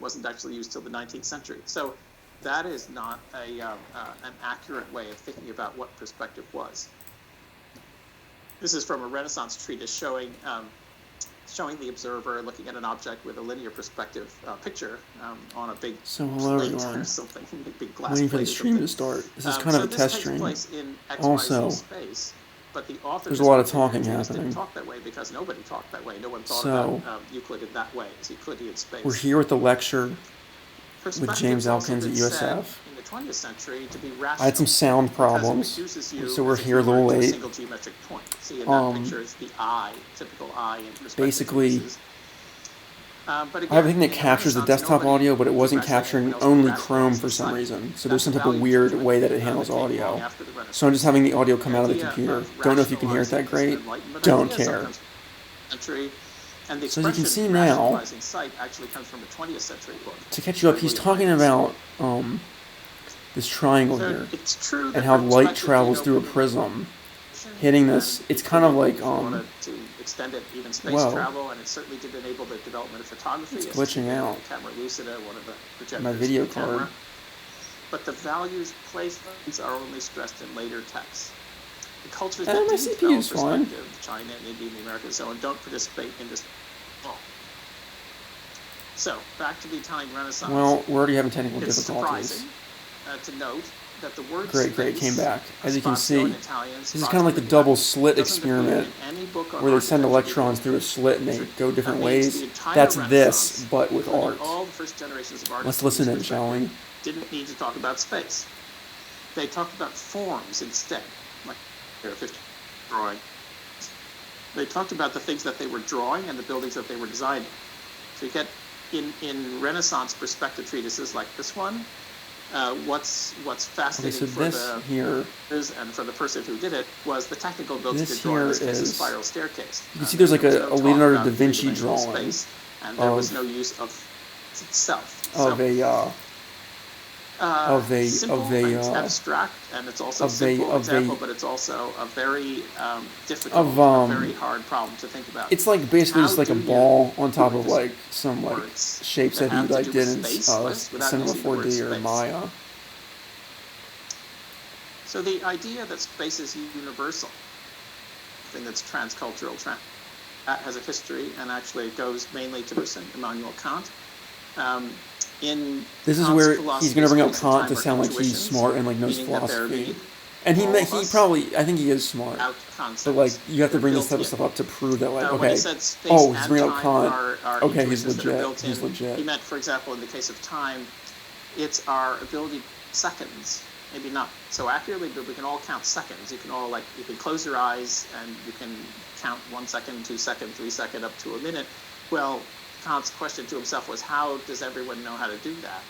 wasn't actually used till the 19th century. So that is not an accurate way of thinking about what perspective was. This is from a Renaissance treatise showing the observer looking at an object with a linear perspective picture on a big plate or something, big glass waiting for the plate stream to start. This is kind of a test stream. Place in Also, space, but the author there's a lot of talking happening. Didn't talk that way because nobody talked that way. No one thought about Euclid in that way, as Euclidean space. We're here with the lecture with James Elkins at USF. In the 20th century, to be rational, I had some sound problems, so we're here a little late. Single geometric point. See, in that picture, it's the eye, typical eye in perspective. Basically, but again, I have a thing that captures the desktop audio, but it wasn't capturing only Chrome for some reason. So there's some type of weird way that it handles audio. So I'm just having the audio come out of the computer. Don't know if you can hear it that great. Don't care. So as you can see now, to catch you up, he's talking about this triangle here, and how light travels through a prism, hitting this. It's kind of like extended even space travel, and it certainly did enable the development of photography. It's glitching out. Camera Lucida, one of the projectors. My video card. But the values placements are only stressed in later texts. The cultures my that CPU is fine. China and India and the Americas and so on, don't participate in this at all. So, back to the Italian Renaissance. Well, we're already having technical difficulties. It's surprising to note that the word Great, came back. As you can see, this is kind of like the double slit experiment, where they send electrons through a slit and they go different ways. That's this, but with art. Let's listen in, shall we? Didn't need to talk about space. They talked about forms instead, like drawing. They talked about the things that they were drawing and the buildings that they were designing. So you get in Renaissance perspective treatises like this one. What's fascinating for the readers and for the person who did it was the technical ability to draw in this case a spiral staircase. You can see there's like a Leonardo da Vinci drawing space, and there was no use of itself. It's abstract, and it's also a simple example, but it's also a very difficult, very hard problem to think about. It's like basically just like a ball on top of like some like shapes that he like did in Cinema 4D or Maya. So the idea that space is universal, thing that's transcultural, that has a history, and actually it goes mainly to Immanuel Kant. This is where he's going to bring up Kant to sound like he's smart and like knows philosophy. And he probably, I think he is smart. But like, you have to bring this type of stuff up to prove that like, okay, he's bringing up Kant. Okay, he's legit. He's legit. He meant, for example, in the case of time, it's our ability seconds. Maybe not so accurately, but we can all count seconds. You can close your eyes and you can count 1 second, 2 seconds, 3 seconds, up to a minute. Well, Kant's question to himself was, how does everyone know how to do that?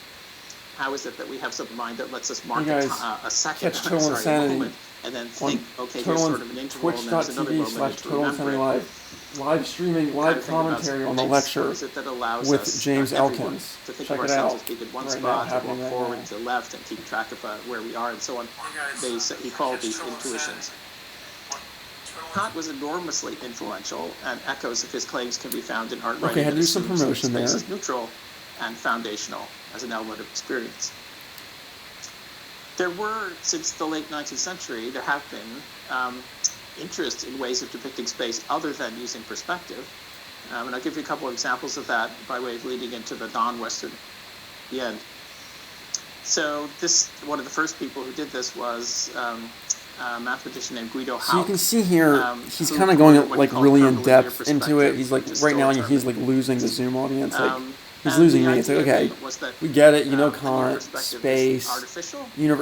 How is it that we have some mind that lets us mark a second, a moment, and then think, okay, here's sort of an interval, and there's another moment to remember it. Live streaming, live commentary on the lecture with James Elkins. To think of ourselves as being in one spot, to walk forward, to left, and keep track of where we are, and so on. He called these intuitions. Kant was enormously influential, and echoes of his claims can be found in art writing. Okay, I had to do some promotion there. Space is neutral and foundational as an element of experience. There were, since the late 19th century, there have been interest in ways of depicting space other than using perspective. And I'll give you a couple of examples of that by way of leading into the non-Western at the end. So one of the first people who did this was a mathematician named Guido Hauck. So you can see here, he's kind of going like really in depth into it. He's like, right now he's like losing the Zoom audience. Like, he's losing me. It's like, okay, we get it. Kant, space, he had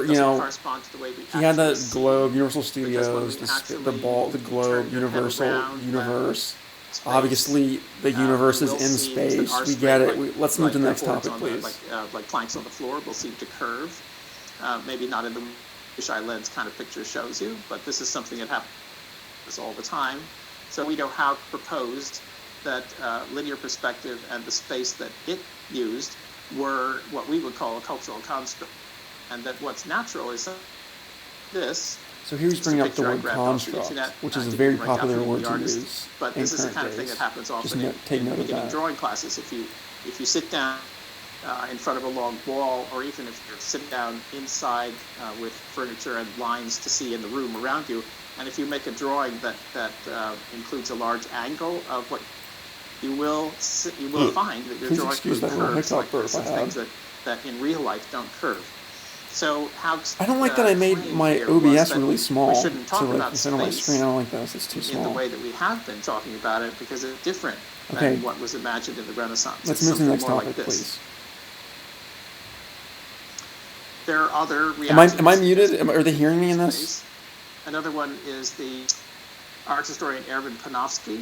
the globe, Universal Studios, the ball, the globe, Universal, universe. Obviously, the universe is in space. We get it. Let's move to the next topic, please. Like planks on the floor will seem to curve. Maybe not in the fisheye lens kind of picture shows you, but this is something that happens all the time. So Guido Hauck proposed that linear perspective and the space that it used were what we would call a cultural construct, and that what's natural is this. So here's bringing up the word construct, which is a very popular word to use. But this is the kind of thing that happens often in beginning drawing classes. If you sit down in front of a long wall, or even if you're sitting down inside with furniture and lines to see in the room around you. And if you make a drawing that includes a large angle of what you will find that your drawing curves like things that in real life don't curve. So how I don't like that I made my OBS really small. So like instead of my screen, I don't like this. It's too small. In the way that we have been talking about it, because it's different than what was imagined in the Renaissance. Let's move to the next topic, please. There are other reactions. Am I muted? Are they hearing me in this? Another one is the art historian Erwin Panofsky,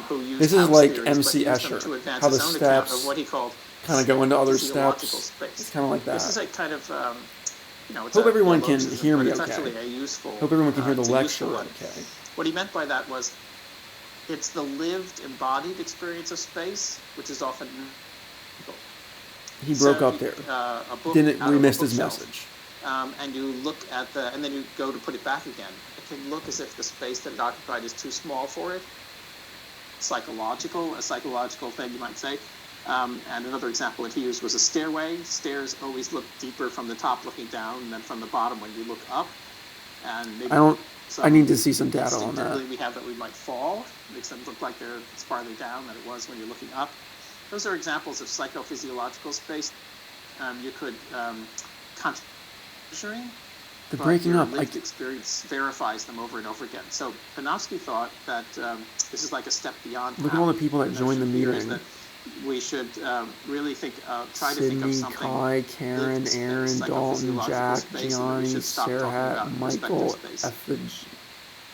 who used this is like theories, MC Escher, how the steps of what he called kind of go into other steps. Space. It's kind of like that. This is a kind of, it's hope everyone can hear me okay. Actually a useful, hope everyone can hear the lecture okay. What he meant by that was, it's the lived, embodied experience of space, which is often. He broke up there. We missed his message. And you look at and then you go to put it back again. It can look as if the space that it occupied is too small for it. A psychological thing, you might say. And another example that he used was a stairway. Stairs always look deeper from the top looking down than from the bottom when you look up. And maybe I need to see some data on that. We have that we might fall. It makes them look like they're farther down than it was when you're looking up. Those are examples of psychophysiological space. You could measuring, the breaking up. Lived experience verifies them over and over again. So Panofsky thought that this is like a step beyond. Look at all the people that joined the meeting. That we should really try Sydney, to think of something. Kai, Karen, Aaron, Dalton, Jack, Gianni, Sarah, Michael,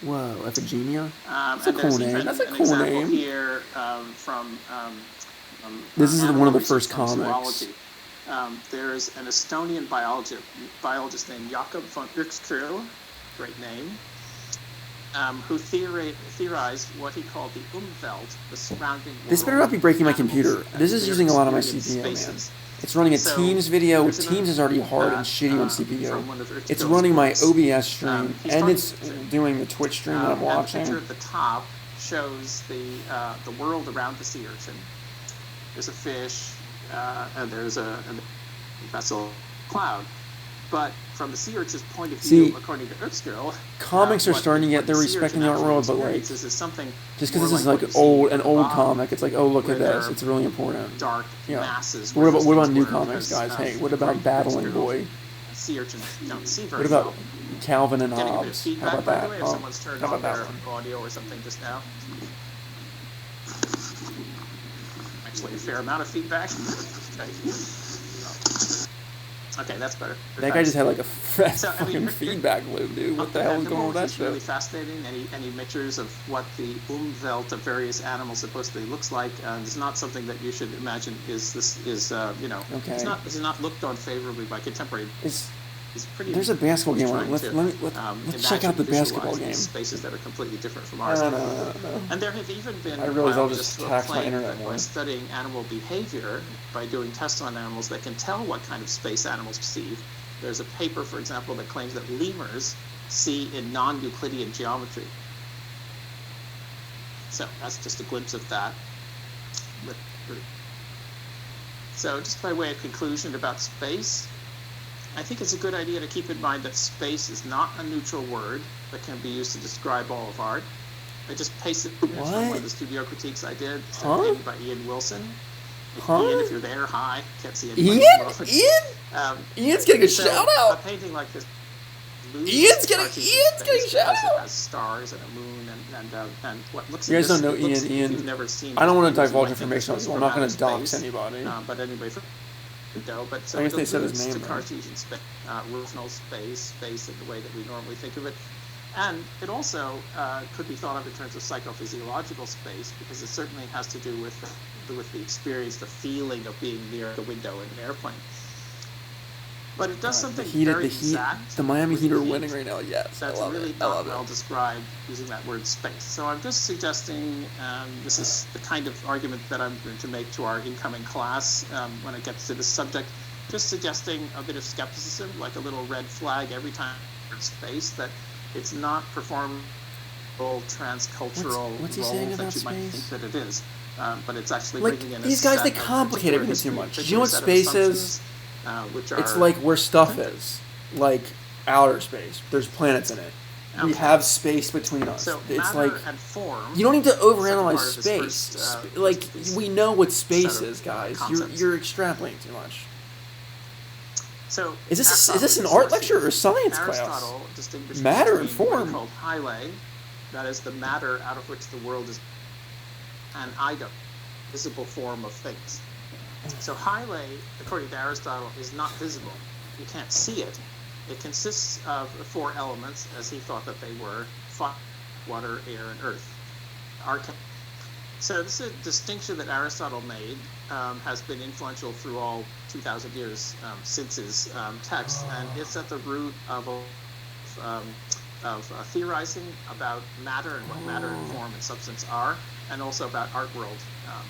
Ephigenia. That's a cool name. That's a cool name. Here this is one of the first comics. Zoology. There's an Estonian biologist named Jakob von Uexküll, great name, who theorized what he called the Umwelt, the surrounding world. This better not be breaking my computer. This is using a lot of my CPU, man. It's running a Teams video. Teams is already hard and shitty on CPU. It's running my OBS stream, and it's doing the Twitch stream that I'm watching. The picture at the top shows the world around the sea urchin. There's a fish, and there's a vessel cloud. But from the sea urchin's point of view, according to Uexküll, comics are starting to get, they're respecting the art world, but like, just because this is like an old comic, it's like, oh, look at this, it's really important. Dark masses. What about new comics, guys? Hey, what about Battling Boy? Sea urchins don't see very well. What about Calvin and Hobbes? How about that? If someone's turned on their audio or something just now. Actually, a fair amount of feedback. Okay, that's better. That guy just had like a fucking feedback loop, dude. What the hell is going on with that shit? Really fascinating. Any pictures of what the Umwelt of various animals supposedly looks like is not something that you should imagine is it's not looked on favorably by contemporary. There's a basketball game on it. Let's check out the basketball game. Spaces that are completely different from ours. No. And there have even been I realize I'll just tax my internet more. By studying animal behavior, by doing tests on animals, they can tell what kind of space animals perceive. There's a paper, for example, that claims that lemurs see in non-Euclidean geometry. So that's just a glimpse of that. So just by way of conclusion about space, I think it's a good idea to keep in mind that space is not a neutral word that can be used to describe all of art. I just pasted from one of the studio critiques I did, painted by Ian Wilson. Ian, if you're there, hi. Can't see anybody. Ian's getting a shout out. A painting like this. Ian's getting a shout out. It has stars and a moon and what looks. You guys don't know Ian. Ian. Never seen I don't want to divulge information on this. I'm not going to dox anybody. But anyway. But so I guess they said his name. Cartesian space, rotational space in the way that we normally think of it, and it also could be thought of in terms of psychophysiological space, because it certainly has to do with the experience, the feeling of being near the window in an airplane. But it does something very exact. The Miami Heat are winning right now. Yes, that's really not well described using that word space. So I'm just suggesting this is the kind of argument that I'm going to make to our incoming class when it gets to this subject. Just suggesting a bit of skepticism, like a little red flag every time in space, that it's not performable transcultural role that you might think that it is. but it's actually like bringing in these guys. They complicate everything too much. Do you know what space is? It's like where stuff is, like outer space. There's planets in it. We have space between us. So it's like and form, you don't need to overanalyze space. We know what space is, guys. You're extrapolating too much. So is this an art lecture or a science class? Matter and form. Called hyle, that is the matter out of which the world is, and eidos, visible form of things. So hyle, according to Aristotle, is not visible. You can't see it. It consists of 4 elements, as he thought that they were: fire, water, air, and earth. So this is a distinction that Aristotle made, has been influential through all 2,000 years since his text, and it's at the root of theorizing about matter and what matter and form and substance are, and also about art world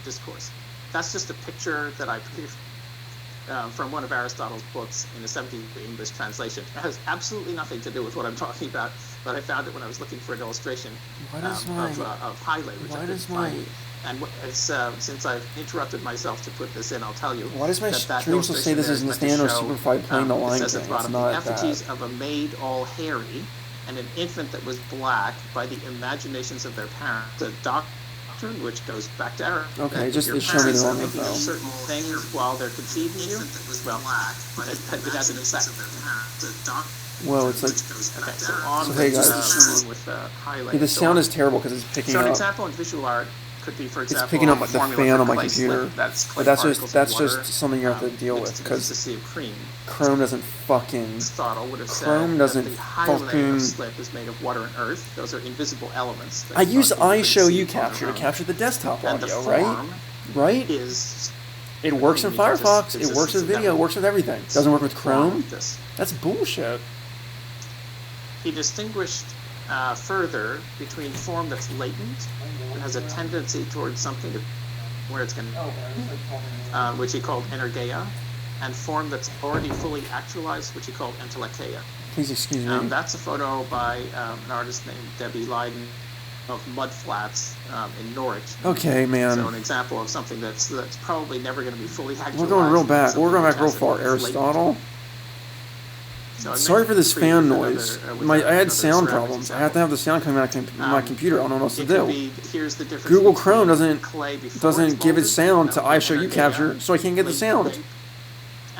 discourse. That's just a picture that I from one of Aristotle's books in a 17th English translation. It has absolutely nothing to do with what I'm talking about, but I found it when I was looking for an illustration of hyle, which I didn't find. And since I've interrupted myself to put this in, I'll tell you. Why does my stream still say this is Nathaniel Superfly playing the Lion King? It's about not the effigies of a maid all hairy and an infant that was black by the imaginations of their parents. The doctrine, which goes back to Aristotle. Okay, just show me the wrong info. Certain things while they're conceiving you. Well, it has an effect. Well, it's like. Okay, so on hey guys, with highlight. The sound is terrible because it's picking up. So an example in visual art could be, for example, it's picking up the fan on my computer. But that's just something you have to deal with because Chrome doesn't fucking. Chrome doesn't fucking. Slip is made of water and earth. Those are invisible elements. I use iShow Capture to capture the desktop audio, right? Right? It works in Firefox. It works with video. It works with everything. It doesn't work with Chrome. That's bullshit. He distinguished further between form that's latent and has a tendency towards something where it's going to, which he called energeia, and form that's already fully actualized, which he called entelecheia. Please excuse me. That's a photo by an artist named Debbie Leiden of mud flats in Norwich. Okay, man. So an example of something that's probably never going to be fully actualized. We're going real back. We're going back real far. Aristotle. Sorry for this fan noise. I had sound problems. I have to have the sound coming out of my computer. I don't know what else to do. Google Chrome doesn't give its sound to iShow Capture, so I can't get the sound.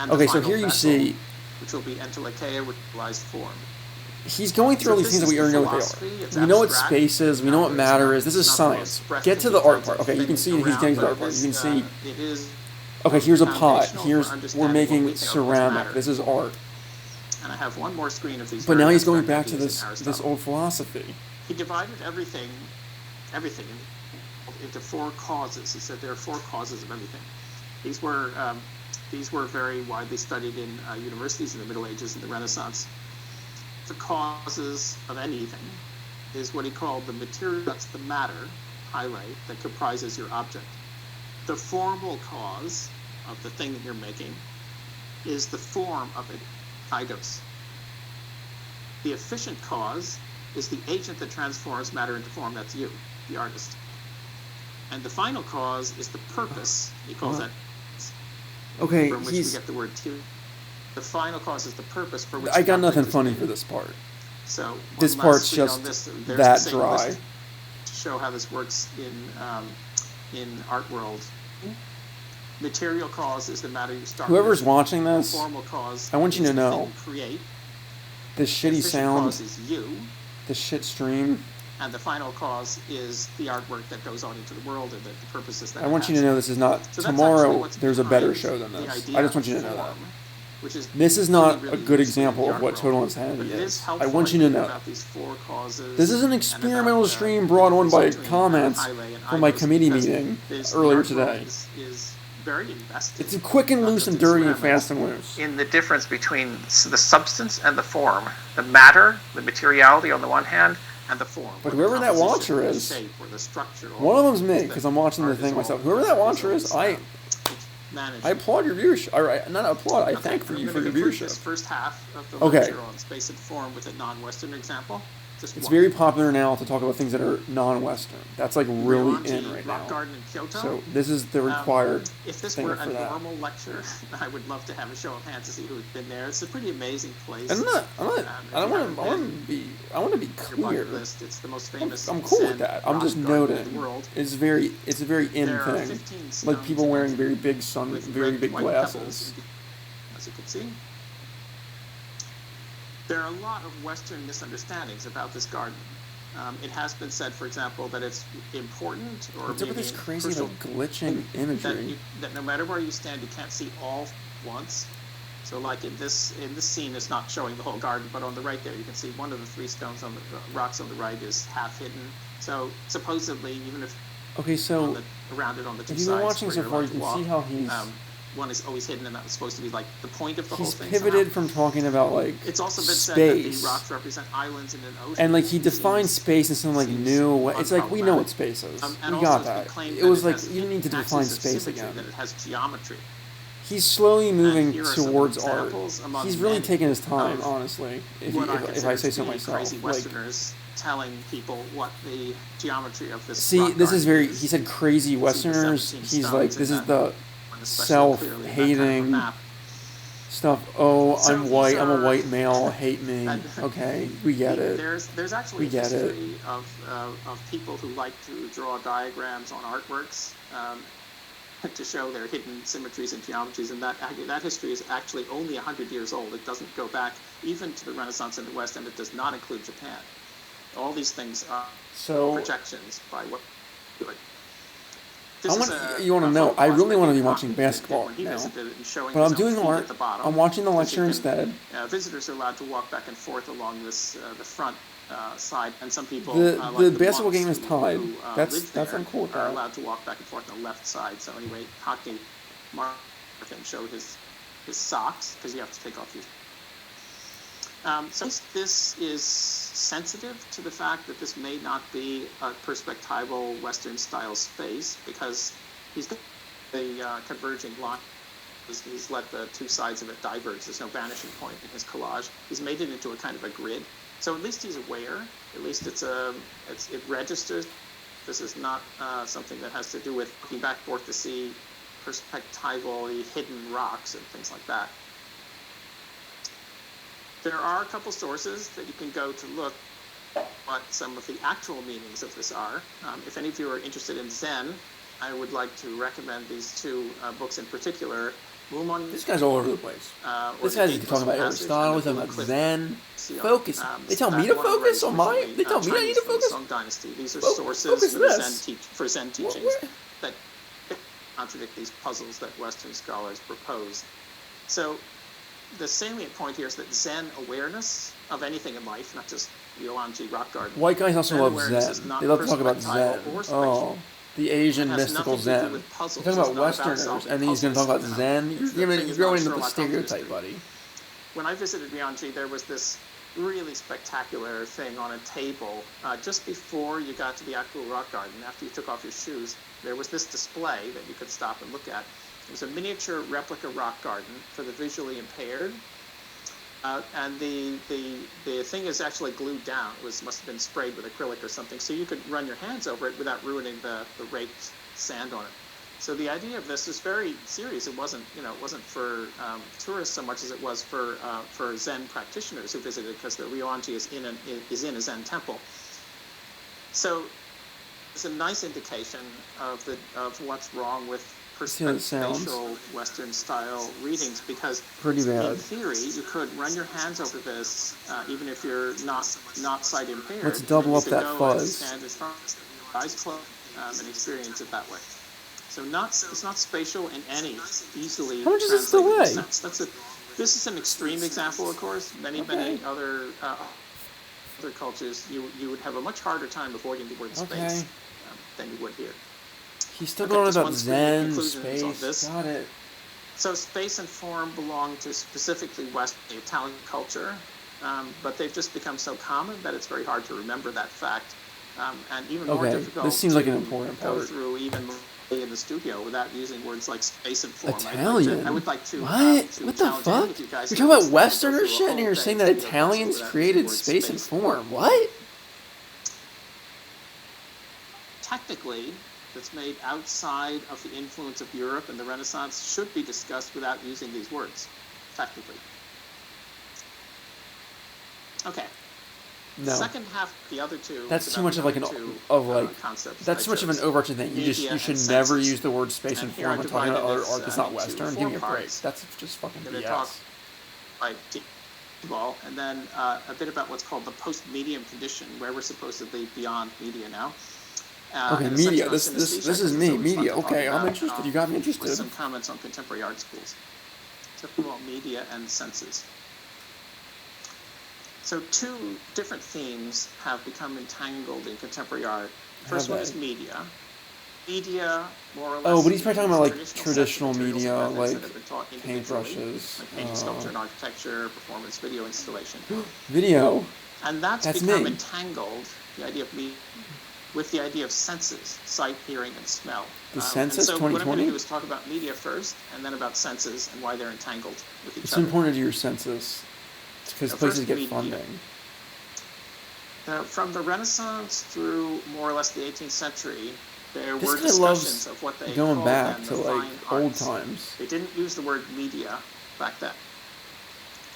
Okay, so here you see. Which will be entelecheia, which lies form. He's going through all these things that we already know what they are. We know what space is. We know what matter is. This is science. Get to the art part. Okay, you can see he's getting to the art part. You can see. Okay, here's a pot. We're making ceramic. This is art. And I have one more screen of these. But now he's going back to this old philosophy. He divided everything into 4 causes. He said there are 4 causes of everything. These were very widely studied in universities in the Middle Ages and the Renaissance. The causes of anything is what he called the material, that's the matter, hyle, that comprises your object. The formal cause of the thing that you're making is the form of it, eidos. The efficient cause is the agent that transforms matter into form, that's you, the artist. And the final cause is the purpose, he calls that, okay, from which we get the word the final cause is the purpose for which I got nothing funny for this part. So this part's just that dry. To show how this works in art world. Material cause is the matter you start Whoever's with. watching this, Formal cause I want you to know create. This shitty sound, cause is you. This shit stream. And the final cause is the artwork that goes on into the world and the purposes that I want you to know this is not tomorrow. There's a better show than this. I just want you to know that. This is not a good example of what total insanity is. I want you to know. This is an experimental stream brought on by comments from my committee meeting earlier today. It's a quick and loose and dirty and fast and loose. In the difference between the substance and the form, the matter, the materiality on the one hand, and the form. But whoever that watcher is, one of them's me because I'm watching the thing myself. Whoever that watcher is, I applaud your viewership. Not applaud. I thank you for your viewership. This first half of the lecture on space and form with a non-Western example. just it's one. very popular now to talk about things that are non-Western. That's like really in right rock now. Garden in Kyoto. So this is the required if this thing were for a that. normal lecture, I would love to have a show of hands to see who had been there. It's a pretty amazing place. I want to be clear. List, it's the most famous. I'm cool with that. I'm just noting. It's a very in there thing. Like people wearing very big glasses. As you can see. There are a lot of Western misunderstandings about this garden. It has been said, for example, that it's important or what's up with this crazy like glitching imagery? That no matter where you stand, you can't see all once. So, like in this scene, it's not showing the whole garden, but on the right there, you can see one of the three stones on the rocks on the right is half hidden. So, supposedly, even if around it on the two sides, if you've been watching so far, you can see how he's. One is always hidden, and that was supposed to be like the point of the whole thing. He's pivoted from talking about like it's also been space. said that the rocks represent islands in an ocean, and like he defines space in some like new. It's like we know what space is. We got that. It was like you didn't need to define space again. That it has geometry. He's slowly moving towards art. He's really taking his time, honestly. If I say so myself. Crazy Westerners telling people what the geometry of this. See, this is very. He said crazy Westerners. He's like this is the self-hating stuff. Oh, I'm white. I'm a white male. Hate me. Okay, we get it. There's actually a history of people who like to draw diagrams on artworks to show their hidden symmetries and geometries, and that history is actually only 100 years old. It doesn't go back even to the Renaissance in the West, and it does not include Japan. All these things are projections by what. You want to know? I really want to be watching basketball now, but I'm doing art. I'm watching the lecture instead. Visitors are allowed to walk back and forth along the front side, and some people the basketball game is tied. That's I'm cool with that. Are allowed to walk back and forth on the left side. So anyway, Hockney Martin showed his socks because you have to take off your. So this is sensitive to the fact that this may not be a perspectival Western-style space because he's got the converging line. He's let the two sides of it diverge. There's no vanishing point in his collage. He's made it into a kind of a grid. So at least he's aware. At least it registers. This is not something that has to do with looking back forth to see perspectivally hidden rocks and things like that. There are a couple sources that you can go to look what some of the actual meanings of this are. If any of you are interested in Zen, I would like to recommend these two books in particular. This guy's all over the place. This guy's talking about Aristotle, he's talking about Zen. Focus. They tell me to focus on my. They tell me I need to focus. Song Dynasty. These are sources for Zen teachings that contradict these puzzles that Western scholars propose. So the salient point here is that Zen awareness of anything in life, not just Ryoanji Rock Garden. White guys also love Zen. They love to talk about Zen. Oh, the Asian mystical Zen. You're talking about Westerners, and then he's going to talk about Zen. You're going into the stereotype, buddy. When I visited Ryoanji, there was this really spectacular thing on a table just before you got to the actual rock garden. After you took off your shoes, there was this display that you could stop and look at. It was a miniature replica rock garden for the visually impaired, and the thing is actually glued down. It must have been sprayed with acrylic or something, so you could run your hands over it without ruining the raked sand on it. So the idea of this is very serious. It wasn't for tourists so much as it was for Zen practitioners who visited, because the Ryoanji is in a Zen temple. So it's a nice indication of what's wrong with perspectival Western style readings, because in theory you could run your hands over this even if you're not sight impaired. Let's double up that fuzz. Stand in front, eyes closed, and experience it that way. So it's not spatial in any easily. How much is this delay? Sense. This is an extreme example, of course. Many other cultures you would have a much harder time avoiding the word space than you would here. He's still going about Zen, space, got it. So space and form belong to specifically Western Italian culture, but they've just become so common that it's very hard to remember that fact, and even more difficult this seems like an important go part. through even in the studio without using words like space and form. Italian? I would like to what the fuck? You're talking about Westerners shit, and you're saying that Italians created space and form. What? technically, that's made outside of the influence of Europe and the Renaissance should be discussed without using these words, technically. Okay. No. Second half, the other two. That's too much of like concepts. That's too much of an overarching thing. You should never use the word space and form when talking about art that's not Western. Give me a break. That's just fucking BS. Right. And then a bit about what's called the post-medium condition, where we're supposedly beyond media now. Okay, media. This is me. Media. Okay, I'm interested. You got me interested. With some comments on contemporary art schools. Typical media and senses. So two different themes have become entangled in contempery art. First one is media. Media, more or less. Oh, but he's probably talking about like traditional media, like paintbrushes, like painting, sculpture, and architecture, performance, video installation. Video. And that's become entangled. The idea of media with the idea of senses, sight, hearing, and smell. The senses, so 2020? What I'm going to do is talk about media first, and then about senses and why they're entangled with each other. It's important to your senses. Because places get funding. From the Renaissance through more or less the 18th century, there were discussions of what they going called back then to the like fine old arts. times. They didn't use the word media back then.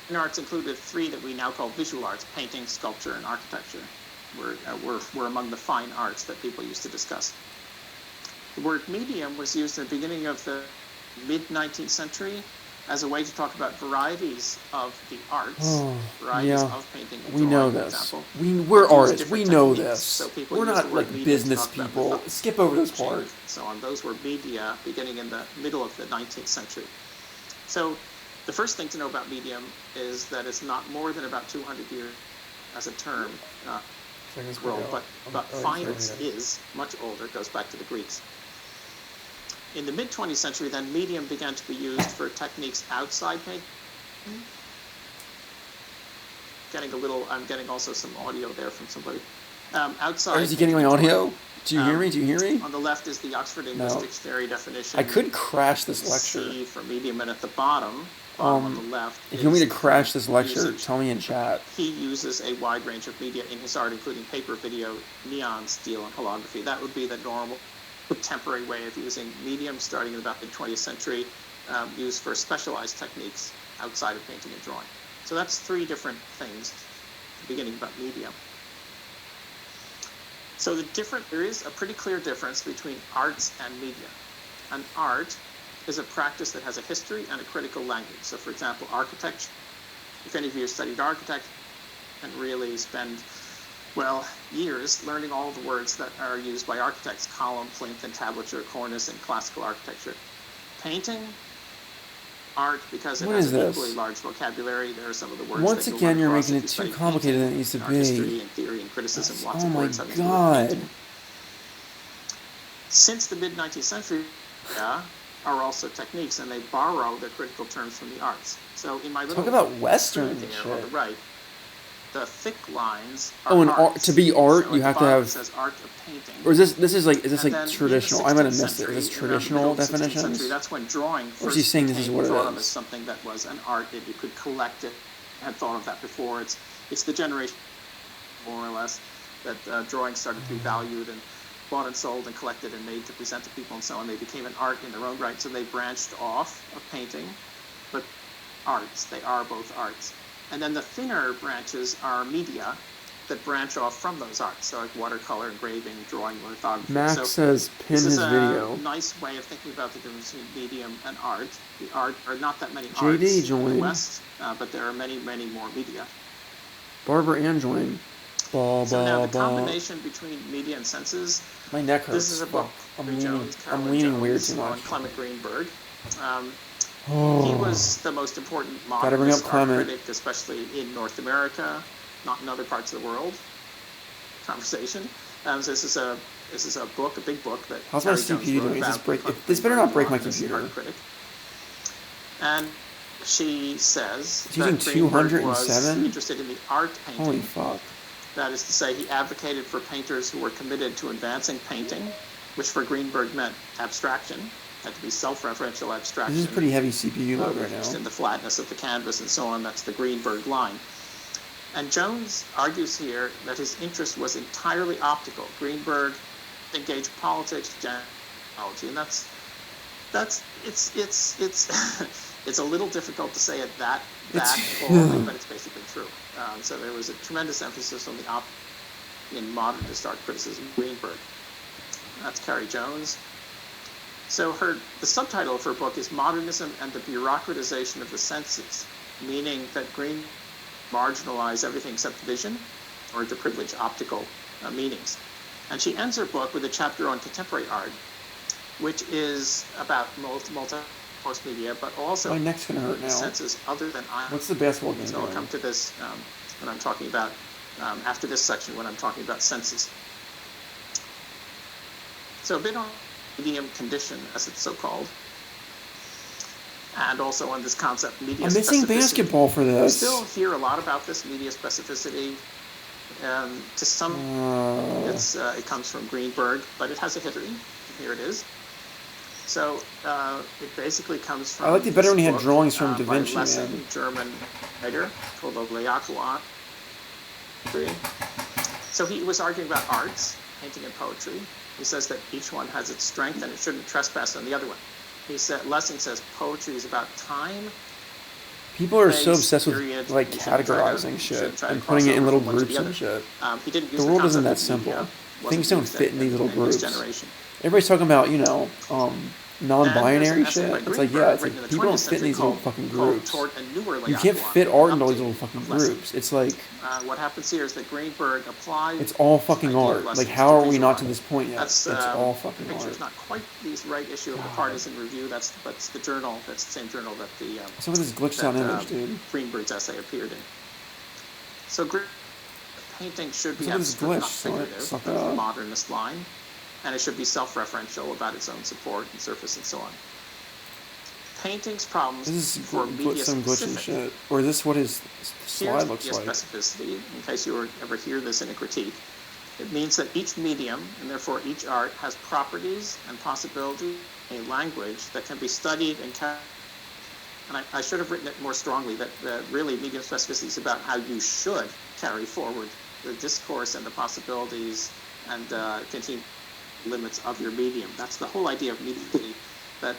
Fine arts included three that we now call visual arts: painting, sculpture, and architecture. Were among the fine arts that people used to discuss. The word medium was used at the beginning of the mid-19th century as a way to talk about varieties of the arts, varieties of painting and drawing, we know for this. example. We're artists. We know techniques. this. So we're not like business people. Skip over this part. So on, those were media beginning in the middle of the 19th century. So the first thing to know about medium is that it's not more than about 200 years as a term world, but fine arts is much older. It goes back to the Greeks. In the mid-20th century, then, medium began to be used for techniques outside painting. I'm getting also some audio there from somebody. Outside. Is he getting my audio? Do you hear me? Do you hear me? On the left is the Oxford English Dictionary definition. I could crash this lecture. C for medium, and at the bottom on the left. If you want me to crash this lecture, tell me in chat. He uses a wide range of media in his art, including paper, video, neon, steel, and holography. That would be the normal contemporary way of using medium, starting in about the 20th century, used for specialized techniques outside of painting and drawing. So that's three different things, beginning about medium. So there is a pretty clear difference between arts and media. An art is a practice that has a history and a critical language. So for example, architecture, if any of you have studied architecture and really spend years learning all the words that are used by architects: column, plinth, entablature, cornice, in classical architecture. Painting, art, because it has an equally large vocabulary. There are some of the words. Once again, you're making it too complicated than it needs to be. History and theory and criticism. Lots of words having to do with painting. Since the mid-19th century, are also techniques, and they borrow their critical terms from the arts. So in my little talk about Western there shit. on the right, the thick lines are to be art, so you have to have. Says art of painting. Or is this like traditional? I might have missed it. Is this traditional definitions? Century, that's when drawing first. Or is he saying this is what it thought is? of as something that was an art that you could collect it. Had thought of that before. It's the generation, more or less, that drawing started to be valued and bought and sold and collected and made to present to people and so on. They became an art in their own right. So they branched off of painting, but arts. They are both arts. And then the thinner branches are media that branch off from those arts, so like watercolor, engraving, drawing, lithography. Max says pin his video. This is a nice way of thinking about the difference between medium and art. The art are not that many JD arts joined. in the West, but there are many, many more media. Barbara Ann joined. So now the combination between media and senses. My neck hurts. This is a book. I'm leaning weird too much. On Clement Greenberg. He was the most important modernist art critic, especially in North America, not in other parts of the world. Conversation. So this is a book, a big book that. How's my CPU doing? This better not break my computer. And she says it's using 207. Was interested in the art painting. Holy fuck! That is to say, he advocated for painters who were committed to advancing painting, which for Greenberg meant abstraction. Had to be self-referential abstraction. This is pretty heavy CPU load right now. Just in the flatness of the canvas and so on. That's the Greenberg line. And Jones argues here that his interest was entirely optical. Greenberg engage politics, technology, and that's it's it's a little difficult to say it that boldly, but it's basically true. So there was a tremendous emphasis on in modernist art criticism. Greenberg. That's Carrie Jones. So the subtitle of her book is Modernism and the Bureaucratization of the Senses, meaning that Green marginalized everything except vision, or to privilege optical meanings. And she ends her book with a chapter on contemporary art, which is about post media, but also my neck's gonna hurt now. Senses other than eye. What's the basketball game? So I'll come to this when I'm talking about after this section when I'm talking about senses. So a bit on medium condition, as it's so called, and also on this concept media. I'm missing basketball for this. We still hear a lot about this media specificity. To some, it comes from Greenberg, but it has a history. Here it is. So it basically comes from. I liked it better when he had drawings from Da Vinci. By a German writer called Leacois. So he was arguing about arts, painting and poetry. He says that each one has its strength and it shouldn't trespass on the other one. Lessing says poetry is about time. People are so obsessed with like categorizing shit and putting it in little groups and shit. The world isn't that simple. Things don't fit in these little groups. Everybody's talking about, non-binary shit. It's like, people don't fit in these little fucking groups. You can't fit art into all these little fucking groups. It's like, what happens here is that Greenberg applies. It's all fucking art. Like, how are we not to this point yet? It's all fucking art. It's not quite the right issue of the Partisan Review. That's the journal. That's the same journal that the. Some of this glitched out image, dude. Greenberg's essay appeared in. So painting should be abstract, not figurative. That's the modernist line. And it should be self-referential about its own support and surface and so on. Painting's problems for media glitching shit. Or is this what his slide looks like? Specificity, in case you ever hear this in a critique. It means that each medium, and therefore each art, has properties and possibilities, a language that can be studied and carried. And I should have written it more strongly, that really medium specificity is about how you should carry forward the discourse and the possibilities and continue limits of your medium. That's the whole idea of medium, that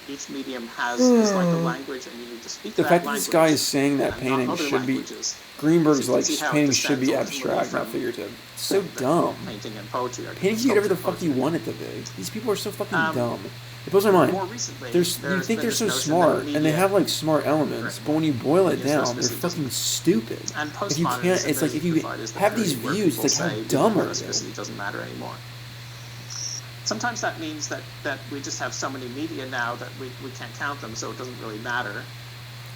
each medium has is like a language, and you need to speak that language. The fact that this guy is saying that painting should be Greenberg's like painting should be abstract, not figurative. It's so dumb. Painting and poetry. Painting can be whatever the fuck you want it to be. These people are so fucking dumb. It blows my mind. You think they're so smart, and they have like smart elements, but when you boil it down, they're fucking stupid. If you can't, it's like if you have these views, it's like how dumb are they? It doesn't matter anymore. Sometimes that means that we just have so many media now that we can't count them, so it doesn't really matter.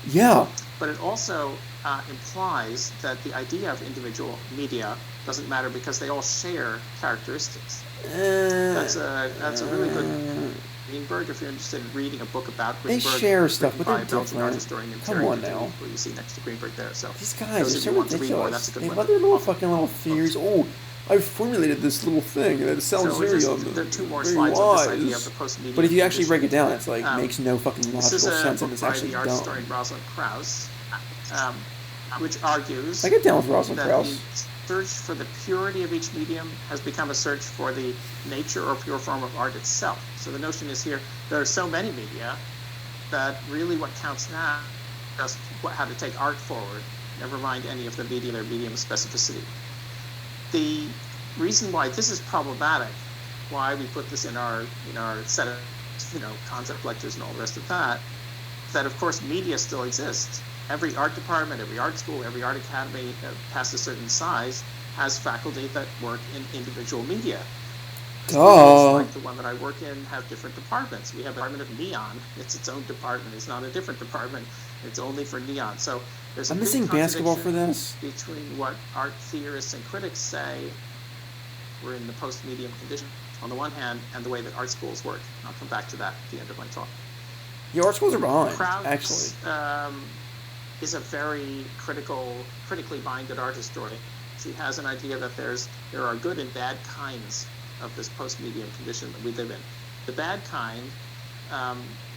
Yeah. But it also implies that the idea of individual media doesn't matter because they all share characteristics. That's a really good Greenberg. If you're interested in reading a book about Greenberg, they share stuff, but they're different. Come on now. Where you see next to Greenberg there. So these guys are so ridiculous. They have their little theories. Oh, I've formulated this little thing that sounds very wise. But if you actually break it down, it's like makes no fucking logical sense, and it's actually dumb. This is a book by the art historian Rosalind Krauss, which argues I get down with Rosalind Krauss. The search for the purity of each medium has become a search for the nature or pure form of art itself. So the notion is here, there are so many media that really what counts now is just how to take art forward, never mind any of the media, their medium specificity. The reason why this is problematic, why we put this in our set of concept lectures and all the rest of that of course media still exists. Every art department, every art school, every art academy past a certain size has faculty that work in individual media. Schools like the one that I work in have different departments. We have a department of neon. It's its own department. It's not a different department. It's only for neon. So there's a missing basketball for this between what art theorists and critics say we're in the post-medium condition on the one hand, and the way that art schools work. I'll come back to that at the end of my talk. Yeah, art schools are behind, actually. Is a very critically minded art historian. She has an idea that there are good and bad kinds of this post-medium condition that we live in. The bad kind,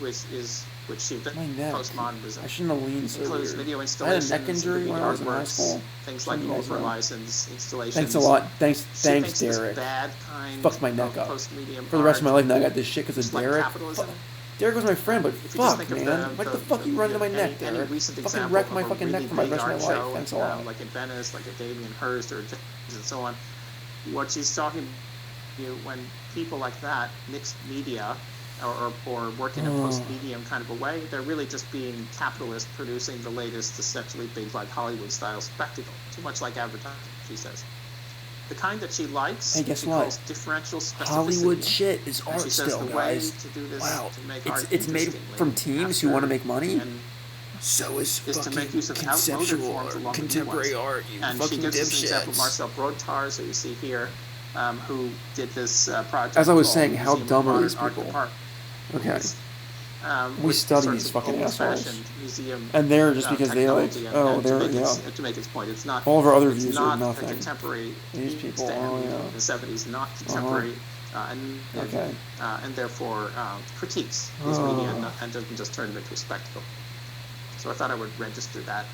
which is which she did. My neck. Postmodernism. I shouldn't have leaned so includes weird. video installations. I had a neck injury when I was in high school. Things like over-license installations. Thanks a lot. Thanks, Derek. Bad kind fucked my neck up. Post-medium for the rest of my life now I got this shit because of Derek. Capitalism. Derek was my friend, but fuck, man. Why the fuck you run into my neck, Derek? Fucking wreck my fucking neck for my rest of my life. Thanks a lot. Like in Venice, like a Damien Hirst or and so on. What she's talking when people like that mix media or work in a post-medium kind of a way, they're really just being capitalists producing the latest, essentially big, like Hollywood-style spectacle. Too much like advertising, she says. The kind that she likes, hey, guess she what? calls differential specificity. Hollywood shit is art still, guys. Wow. It's made from teams who want to make money. So is fucking conceptual or contemporary art, you fucking dipshits. And she gives us an example of Marcel Brodtar, so you see here, who did this project. As I was saying, how dumb are these people? Okay. We study these fucking assholes. And they're just because they like, to make its point, it's not. All of our other views are nothing. Contemporary. These people, in the 70s, not contemporary, and therefore critiques these media and doesn't just turn them into a spectacle. So I thought I would register that.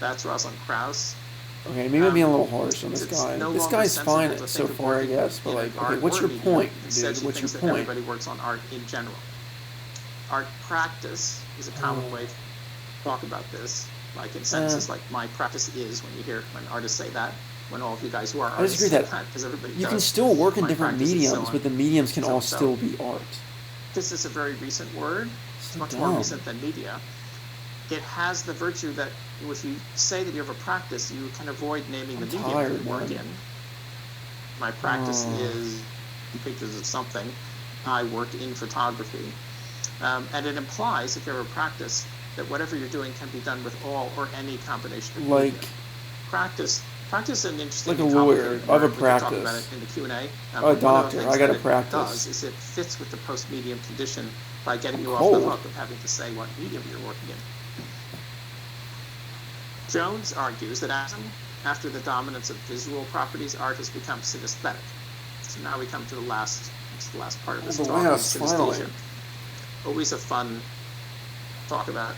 That's Rosalind Krauss. Okay, maybe I'm being a little harsh on this guy. This guy's fine so far, I guess, but like, okay, what's your point, dude? What's your point? Everybody works on art in general. Art practice is a common way to talk about this, like in sentences like my practice is, when you hear when artists say that, when all of you guys who are artists say that, because everybody does. You can still work in different mediums, but the mediums can all still be art. This is a very recent word. It's much more recent than media. It has the virtue that if you say that you have a practice, you can avoid naming the medium that you work in. My practice is pictures of something. I work in photography. And it implies, if you have a practice, that whatever you're doing can be done with all or any combination of media. Practice is an interesting like a lawyer. I have a practice. Talk about it in the Q&A. A doctor. I got a practice. It fits with the post-medium condition by getting you off the hook of having to say what medium you're working in. Jones argues that after the dominance of visual properties, art has become synesthetic. So now we come to the last part of this talk, synesthesia. Always a fun talk about.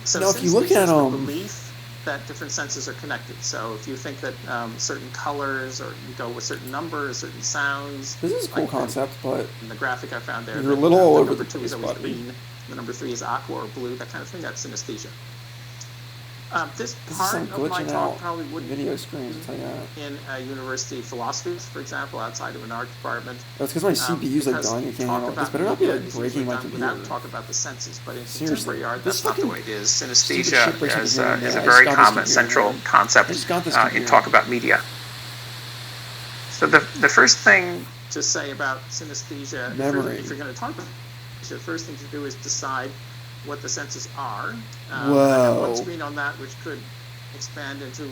So now, if you look at the belief that different senses are connected. So if you think that certain colors, or you go with certain numbers, certain sounds. This is a cool concept, but in the graphic I found there, you're a little all over the place. Number 2 is always green. The number 3 is aqua or blue. That kind of thing. That's synesthesia. This part of my talk probably wouldn't video screens in a university philosophy, for example, outside of an art department. That's because my CPU's like dying. I can't handle it. This better not be like breaking my computer. Without talk about the senses, but in contemporary art, that's not the way it is. Synesthesia is a very common central concept in talk about media. So the first thing to say about synesthesia, if you're going to talk about it, the first thing to do is decide what the senses are. One screen on that, which could expand into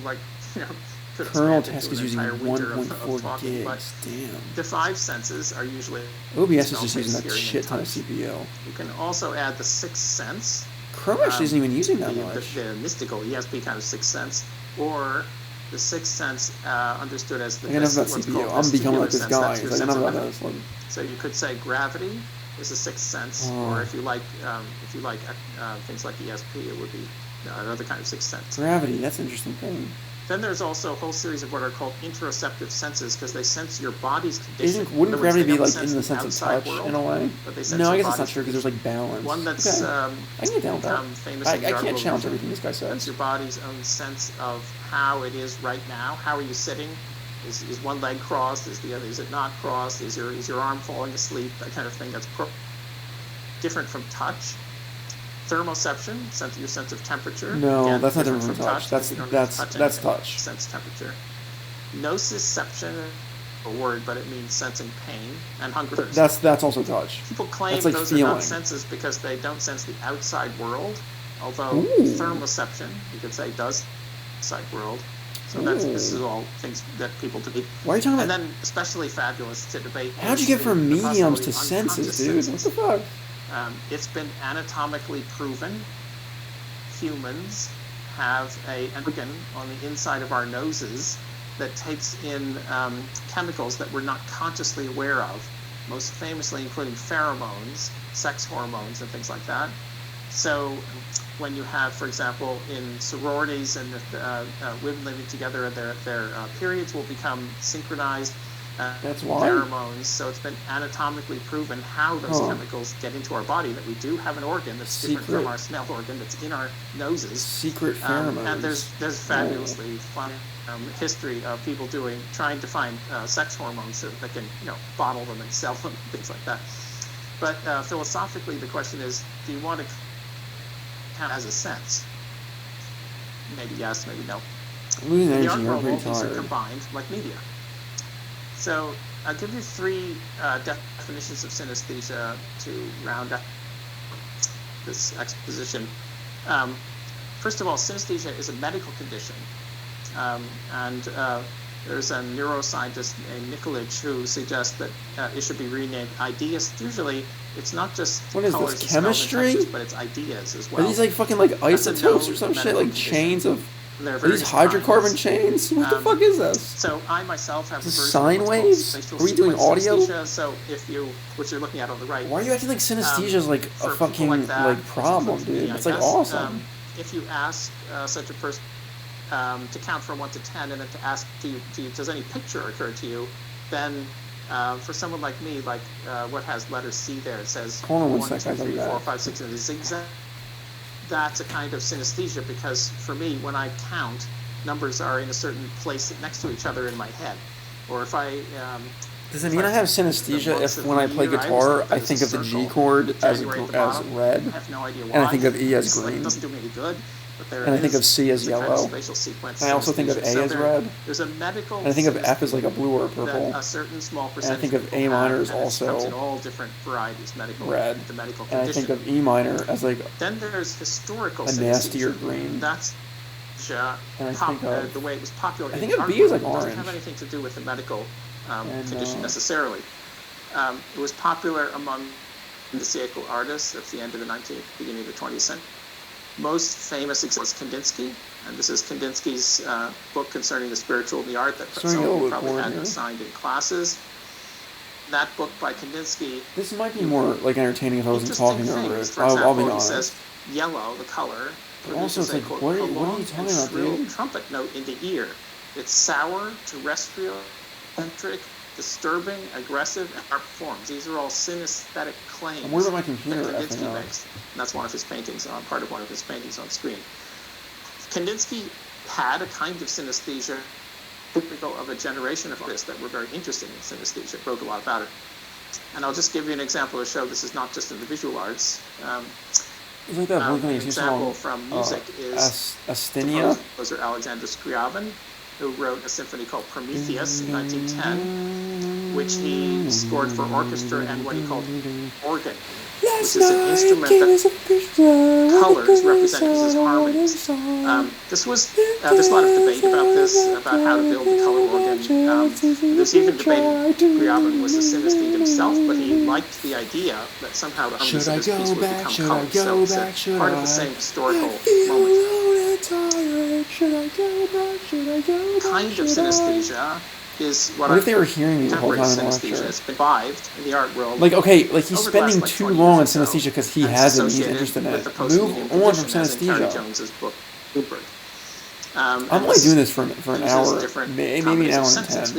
kernel task is using 1.4 gigs. Damn. The 5 senses are usually OBS is just using that shit ton of CPU. You can also add the 6th sense. Chrome actually isn't even using that much. The mystical ESP kind of 6th sense, or the 6th sense understood as the CPU. I'm becoming like this guy. Like, I know about that. So you could say gravity is a 6th sense, or if you like things like ESP, it would be another kind of 6th sense. Gravity, that's an interesting thing. Then there's also a whole series of what are called interoceptive senses, because they sense your body's condition. Wouldn't gravity be like in the sense of touch in a way? No, I guess it's not true because there's like balance. One that's I can get down with that. Famous I can't challenge everything this guy says. That's your body's own sense of how it is right now. How are you sitting? Is one leg crossed? Is the other? Is it not crossed? Is your arm falling asleep? That kind of thing. That's different from touch. Thermoception, your sense of temperature. No, again, that's not different from touch. That's touch. Sense temperature. Nociception, a word, but it means sensing pain and hunger. That's also touch. People claim like those feeling. Are not senses because they don't sense the outside world. Although thermoception, you could say, does outside world. So this is all things that people debate. Why are you talking about? And then especially fabulous to debate. How'd you get from mediums to senses, dude? What the fuck? It's been anatomically proven. Humans have an organ on the inside of our noses that takes in chemicals that we're not consciously aware of. most famously including pheromones, sex hormones, and things like that. So when you have, for example, in sororities and women living together, their periods will become synchronized. That's why? Pheromones. So it's been anatomically proven how those chemicals get into our body, that we do have an organ that's different from our smell organ that's in our noses. Secret pheromones. And there's fabulously fun history of people trying to find sex hormones so that they can bottle them and sell them and things like that. But philosophically, the question is, do you want to count as a sense? Maybe yes, maybe no. Losing in the energy, art world, I'm all these are combined like media. So I'll give you 3 definitions of synesthesia to round up this exposition. First of all, synesthesia is a medical condition. And there's a neuroscientist named Nikolic who suggests that it should be renamed ideas. Usually, it's not just what is colors this, chemistry? And textures, but it's ideas as well. Are these like fucking like isotopes or some shit? Like chains of... Are these hydrocarbon chains? What the fuck is this? So I myself have... Is this sine waves? Are we doing audio? So which you're looking at on the right... Why are you acting like synesthesia is like a fucking like problem, dude? It's like awesome. If you ask such a person to count from 1 to 10 and then to ask, does any picture occur to you, then for someone like me, like what has letter C there, it says 1, 2, 3, 4, 5, 6 in a zigzag. That's a kind of synesthesia, because for me, when I count, numbers are in a certain place next to each other in my head. Or if I... does it mean I have synesthesia if when I play guitar, I think of the G chord as red, I have no idea why. And I think of E as green, it doesn't do me any good, but there and I think of C as yellow, and I also think of A as red, there's a medical and I think of F as like a blue or a purple, a certain small and I percentage think of A minor as also comes in all different varieties, medical, red, the medical and I think of E minor as like then there's historical a nastier green. That's and I think of the way it was popular. I think of B as like orange. It doesn't have anything to do with the medical condition necessarily. It was popular among the siècle artists at the end of the 19th, beginning of the 20th century. Most famous example is Kandinsky, and this is Kandinsky's book concerning the spiritual and the art that some of you probably had assigned in classes. That book by Kandinsky... This might be more like entertaining if I wasn't talking over it. I'll be honest. He says yellow, the color, also it's like, what are you talking about, dude? Trumpet note in the ear. It's sour, terrestrial, eccentric, disturbing, aggressive, and sharp forms. These are all synesthetic claims. I'm worried about my computer that Kandinsky makes. And that's one of his paintings, part of one of his paintings on screen. Kandinsky had a kind of synesthesia typical of a generation of artists that were very interested in synesthesia, wrote a lot about it. And I'll just give you an example to show this is not just in the visual arts. It's like that an example from music is Asthenia. Composer Alexander Scriabin, who wrote a symphony called Prometheus in 1910, which he scored for orchestra and what he called organ, which is an instrument that colors represent as harmonies. There's a lot of debate about how to build the color organ. There's even debate. Scriabin was a synesthete himself, but he liked the idea that somehow the harmonies of his piece would become colors. So it's part of the same historical moment. Kind of synesthesia is what if they were hearing me the whole time in the lecture? It's been revived in the art world. Like, okay, like he's spending too long on synesthesia because he has it and he's interested in it. Move on from synesthesia. Jones's book, I'm only doing this for an hour, maybe an hour and 10.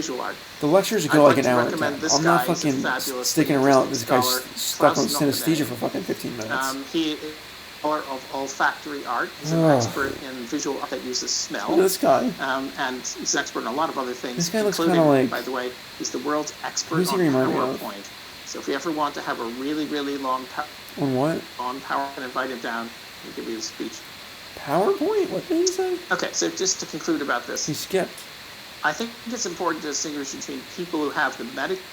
The lectures go like an hour and 10. I'm not fucking sticking around. This guy's stuck on synesthesia for fucking 15 minutes. He of olfactory art. He's an expert in visual art that uses smell. Look at this guy. And he's an expert in a lot of other things. This guy looks kind of like... By the way, he's the world's expert on PowerPoint. So if you ever want to have a really, really long... On what? On PowerPoint, invite him down and give you a speech. PowerPoint? What did he say? Okay, so just to conclude about this. He skipped. I think it's important to distinguish between people who have the medical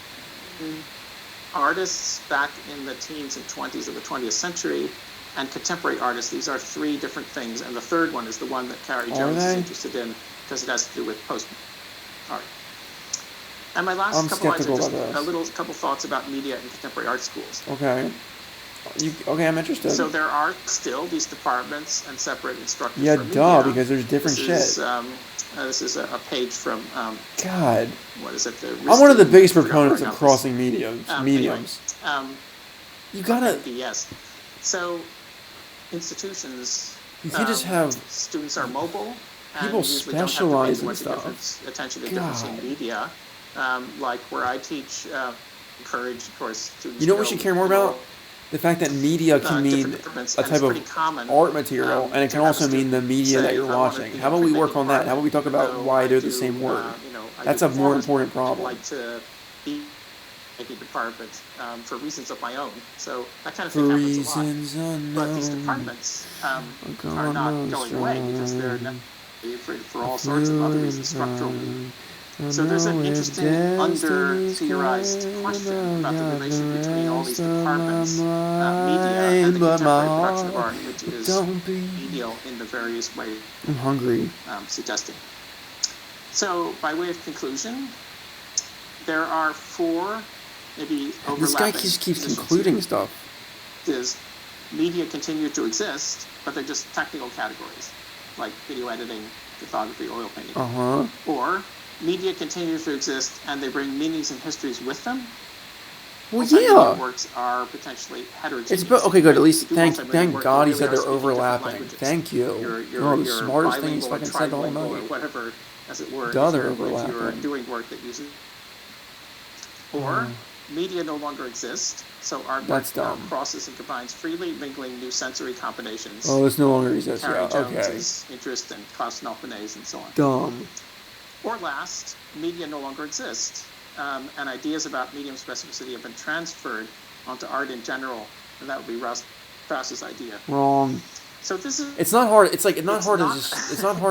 artists back in the teens and 20s of the 20th century and contemporary artists. These are 3 different things, and the third one is the one that Carrie Jones is interested in because it has to do with post art. And my last couple lines are just couple thoughts about media and contemporary art schools. Okay. Okay, I'm interested. So there are still these departments and separate instructors yeah, for media. duh, because there's different This is a page from God. what is it? I'm one of the biggest proponents of crossing mediums. Anyway, you gotta. yes. So institutions. You can't just have. Students are mobile. People and specialize in stuff. Attention to difference in media, like where I teach, encourage, of course, students. You know what we should care more about? The fact that media can mean a type of art material, and it can also mean the media that you're watching. How about we work on that? How about we talk about why they're the same word? That's a more important problem. Like to be a department for reasons of my own. So that kind of thing happens a lot. But these departments are not going away because they're for all sorts of other reasons, structurally. So there's an interesting under-theorized question about the relation between all these departments, media, and the contemporary production of art, which is medial in the various ways I'm hungry. Suggesting. So, by way of conclusion, there are four, maybe overlapping. This guy just keeps concluding stuff. Is media continue to exist, but they're just technical categories, like video editing, photography, oil painting. Or media continues to exist, and they bring meanings and histories with them. Well, yeah. Works are potentially heterogeneous. Okay, good. At least thank God he said they're overlapping. Thank you. You're the smartest thing he's fucking said the whole night. Or whatever, as it were. Duh, they're overlapping. If you're doing work that uses. Or media no longer exist, so artwork crosses and combines freely, mingling new sensory combinations. Oh, this no longer exists. Yeah, okay. Interest and Klaus Noppenay's and so on. Dumb. Or last, media no longer exist, and ideas about medium specificity have been transferred onto art in general, and that would be Strauss's idea. Wrong. So this is. It's not hard. It's not hard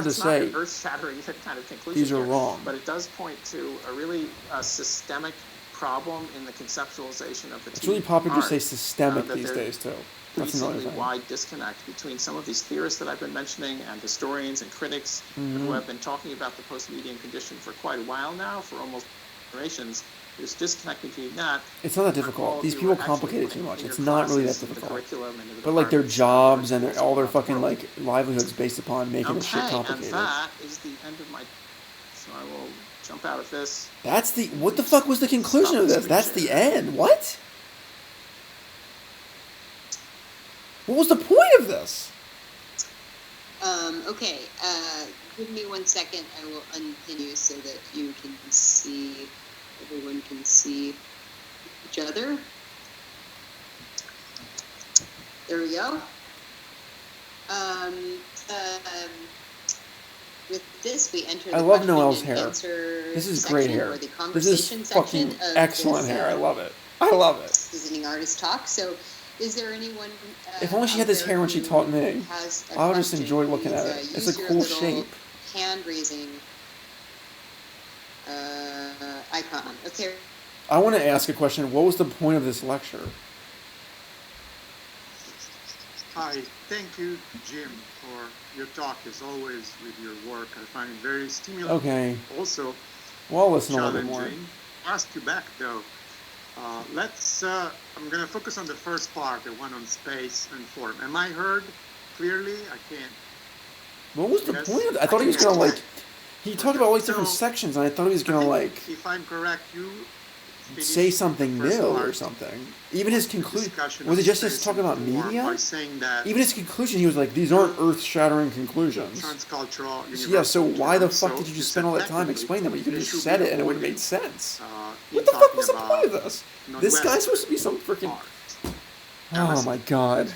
to say. Not an earth-shattering kind of conclusion. These are wrong. But it does point to a really systemic problem in the conceptualization of the. It's really popular to say systemic these days too. That's another thing. Wide disconnect between some of these theorists that I've been mentioning and historians and critics who have been talking about the post-median condition for quite a while now, for almost generations. There's disconnect between that. It's not that difficult. These people complicate it too much. It's not really that difficult. But like their jobs and all their fucking like livelihoods based upon making this shit complicated. And that is the end of my. So I will jump out of this. That's the. What the fuck was the conclusion of this? That's the end. What? What was the point of this? Okay. Give me 1 second. I will unpin you so that you can see. Everyone can see each other. There we go. With this, we enter the I love Noelle's hair. This is great hair. This is fucking excellent hair. I love it. I love it. Visiting artist talk. So, is there anyone? If only she had this hair when she taught me. I would just enjoy looking at it. It's a cool shape. Hand raising icon. Okay. I want to ask a question. What was the point of this lecture? Hi, thank you, Jim, for your talk as always with your work. I find it very stimulating. Okay. Also, well, I'll listen a little bit more. Ask you back though. I'm going to focus on the first part, the one on space and form. Am I heard clearly? I can't. What was the point of that? I thought he was going to like. He talked about all these different sections, and I thought he was going to like. If I'm correct, you say something new or something. Even his conclusion was it just talking about media? Even his conclusion, he was like, "These aren't earth-shattering conclusions." Yeah, so why the fuck did you just spend all that time explaining them? You could have just said it, and it would have made sense. What the fuck was the point of this? This guy's supposed to be some freaking. Oh my god.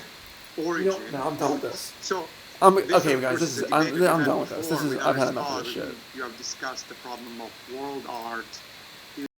No, I'm done with this. Okay, guys. I'm done with this. I've had enough of this shit. You have discussed the problem of world art.